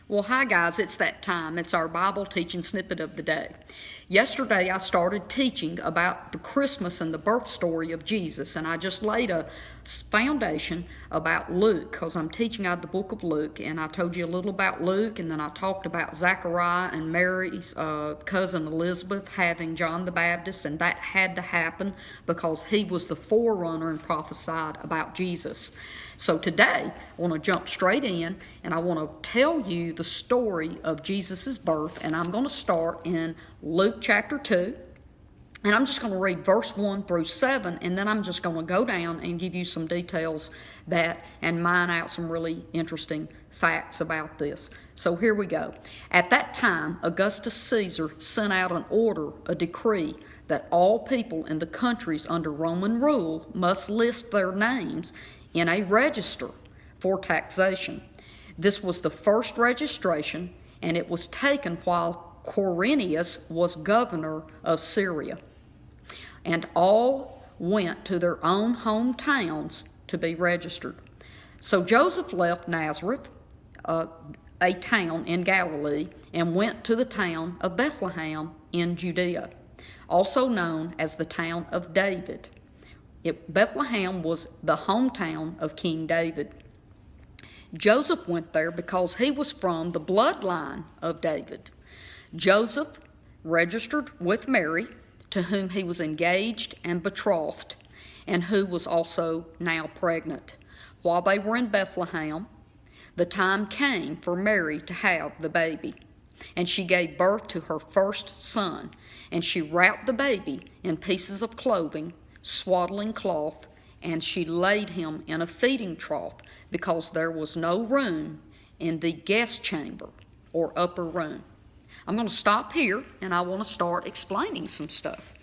Well, hi guys, it's that time. It's our Bible teaching snippet of the day. Yesterday I started teaching about the Christmas and the birth story of Jesus, and I just laid a foundation about Luke because I'm teaching out of the book of Luke, and I told you a little about Luke, and then I talked about Zachariah and Mary's cousin Elizabeth having John the Baptist, and that had to happen because he was the forerunner and prophesied about Jesus. So today I want to jump straight in, and I want to tell you the story of Jesus' birth, and I'm going to start in Luke chapter 2, and I'm just going to read verse 1 through 7, and then I'm just going to go down and give you some details and mine out some really interesting facts about this. So here we go. At that time, Augustus Caesar sent out an order, a decree, that all people in the countries under Roman rule must list their names in a register for taxation. This was the first registration, and it was taken while Quirinius was governor of Syria. And all went to their own hometowns to be registered. So Joseph left Nazareth, a town in Galilee, and went to the town of Bethlehem in Judea, also known as the town of David. Bethlehem was the hometown of King David. Joseph went there because he was from the bloodline of David. Joseph registered with Mary, to whom he was engaged and betrothed, and who was also now pregnant. While they were in Bethlehem, the time came for Mary to have the baby, and she gave birth to her first son, and she wrapped the baby in pieces of clothing, swaddling cloth, and she laid him in a feeding trough because there was no room in the guest chamber or upper room. I'm going to stop here, and I want to start explaining some stuff.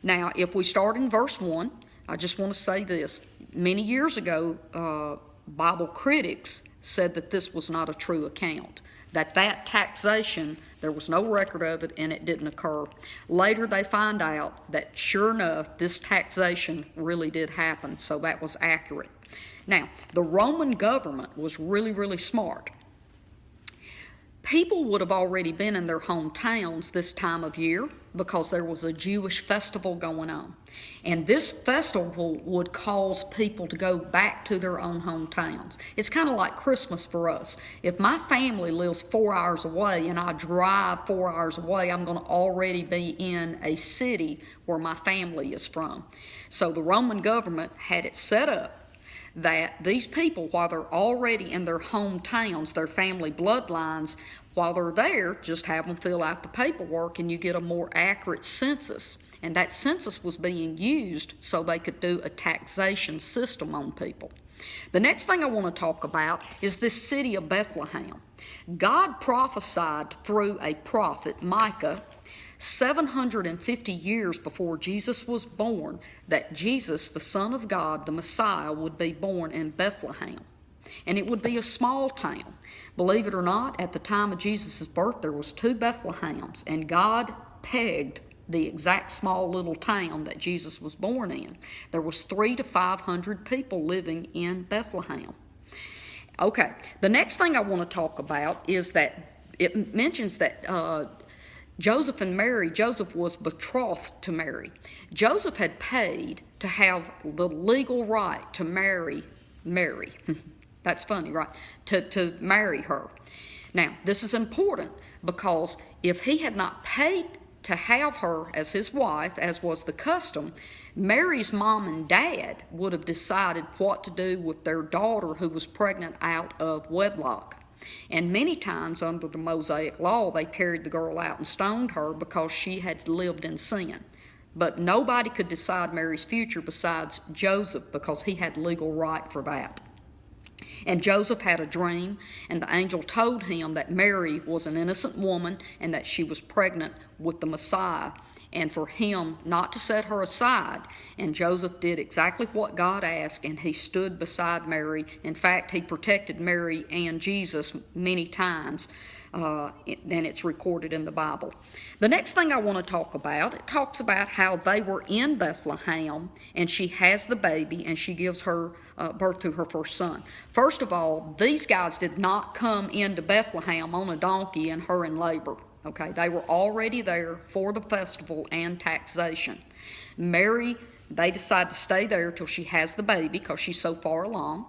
Now, if we start in verse 1, I just want to say this. Many years ago, Bible critics said that this was not a true account, that taxation, there was no record of it, and it didn't occur. Later, they find out that, sure enough, this taxation really did happen, so that was accurate. Now, the Roman government was really, really smart. People would have already been in their hometowns this time of year because there was a Jewish festival going on. And this festival would cause people to go back to their own hometowns. It's kind of like Christmas for us. If my family lives 4 hours away and I drive 4 hours away, I'm going to already be in a city where my family is from. So the Roman government had it set up that these people, while they're already in their hometowns, their family bloodlines, while they're there, just have them fill out the paperwork and you get a more accurate census. And that census was being used so they could do a taxation system on people. The next thing I want to talk about is this city of Bethlehem. God prophesied through a prophet, Micah, 750 years before Jesus was born, that Jesus, the Son of God, the Messiah, would be born in Bethlehem. And it would be a small town. Believe it or not, at the time of Jesus' birth, there was 2 Bethlehems, and God pegged the exact small little town that Jesus was born in. There was 300 to 500 people living in Bethlehem. Okay, the next thing I want to talk about is that it mentions that Joseph and Mary, Joseph was betrothed to Mary. Joseph had paid to have the legal right to marry Mary. That's funny, right? To marry her. Now, this is important because if he had not paid to have her as his wife, as was the custom, Mary's mom and dad would have decided what to do with their daughter who was pregnant out of wedlock. And many times under the Mosaic law, they carried the girl out and stoned her because she had lived in sin. But nobody could decide Mary's future besides Joseph because he had legal right for that. And Joseph had a dream, and the angel told him that Mary was an innocent woman and that she was pregnant with the Messiah. and for him not to set her aside. And Joseph did exactly what God asked, and he stood beside Mary. In fact, he protected Mary and Jesus many times, and it's recorded in the Bible. The next thing I want to talk about, it talks about how they were in Bethlehem, and she has the baby, and she gives her birth to her first son. First of all, these guys did not come into Bethlehem on a donkey and her in labor. Okay, they were already there for the festival and taxation. Mary, they decide to stay there till she has the baby because she's so far along.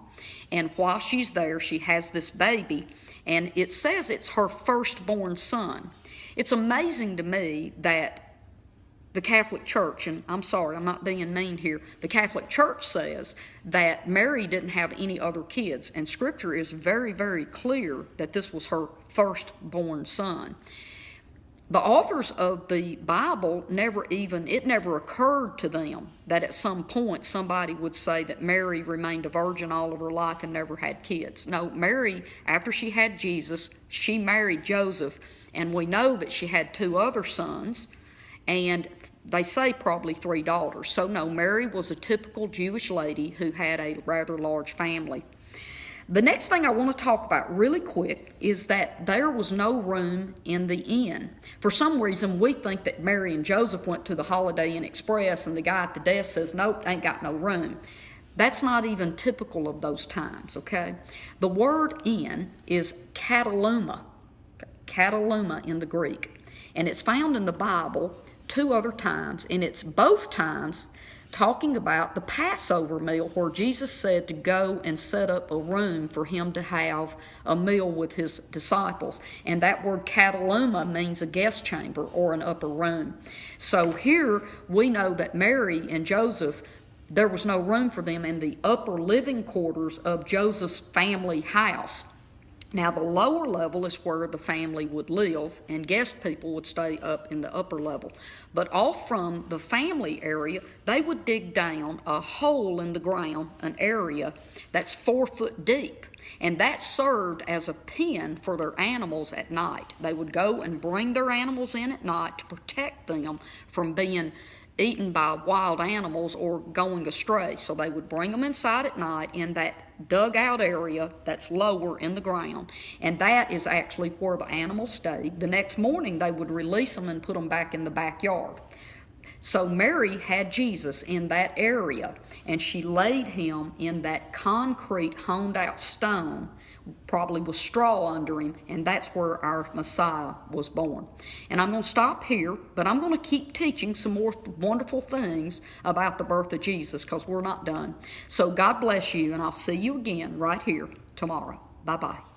And while she's there, she has this baby, and it says it's her firstborn son. It's amazing to me that the Catholic Church, and I'm sorry, I'm not being mean here, the Catholic Church says that Mary didn't have any other kids, and Scripture is very, very clear that this was her firstborn son. The authors of the Bible never occurred to them that at some point somebody would say that Mary remained a virgin all of her life and never had kids. No, Mary, after she had Jesus, she married Joseph, and we know that she had 2 other sons, and they say probably 3 daughters. So no, Mary was a typical Jewish lady who had a rather large family. The next thing I want to talk about really quick is that there was no room in the inn. For some reason, we think that Mary and Joseph went to the Holiday Inn Express and the guy at the desk says, nope, ain't got no room. That's not even typical of those times, okay? The word inn is kataluma in the Greek. And it's found in the Bible 2 other times, and it's both times talking about the Passover meal where Jesus said to go and set up a room for him to have a meal with his disciples. And that word kataluma means a guest chamber or an upper room. So here we know that Mary and Joseph, there was no room for them in the upper living quarters of Joseph's family house. Now, the lower level is where the family would live, and guest people would stay up in the upper level. But off from the family area, they would dig down a hole in the ground, an area that's 4 foot deep, and that served as a pen for their animals at night. They would go and bring their animals in at night to protect them from being eaten by wild animals or going astray. So they would bring them inside at night in that dugout area that's lower in the ground, and that is actually where the animals stayed. The next morning they would release them and put them back in the backyard. So Mary had Jesus in that area, and she laid him in that concrete honed out stone, probably with straw under him, and that's where our Messiah was born. And I'm going to stop here, but I'm going to keep teaching some more wonderful things about the birth of Jesus because we're not done. So God bless you, and I'll see you again right here tomorrow. Bye-bye.